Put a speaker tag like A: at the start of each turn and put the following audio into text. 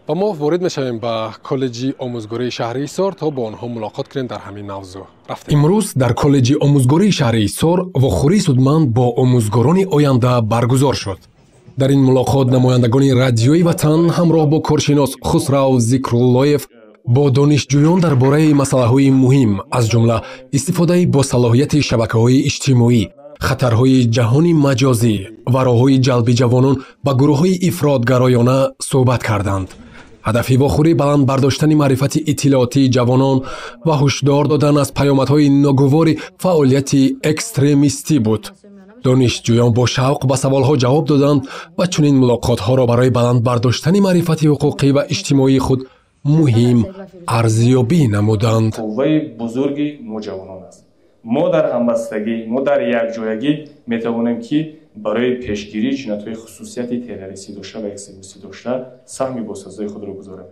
A: و ما وارد میشویم به کالج آموزگاری شهر ایسار تا با آنها ملاقات کنیم. در همین موضوع رفتیم. امروز در کالج آموزگاری شهر ایسار واخوری سودمند با آموزگاران آینده برگزار شد. در این ملاقات نمایندگان رادیوی وطن همراه با کارشناس خسرو ذکراللهیف با دانشجویان درباره مسائل مهم از جمله استفاده با صلاحیت شبکه‌های اجتماعی، خطرهای جهانی مجازی و راه‌های جلب جوانان به گروه‌های افراطگرایانه صحبت کردند. هدف واخوری بلند برداشتن معرفت اطلاعاتی جوانان و هشدار دادن از پیامدهای ناگوار فعالیت اکستریمیستی بود. دانشجویان با شوق به سوالها جواب دادند و چنین ملاقات‌ها را برای بلند برداشتن معرفت حقوقی و اجتماعی خود مهم ارزیابی نمودند.
B: قوه بزرگی نوجوانان است. ما در همبستگی، ما در یکجایگی میتوانیم که برای پیشگیری جنایت‌های خصوصیت تروریستی داشته و اکستریمیستی داشته سهمی باسازی خود را گذاریم.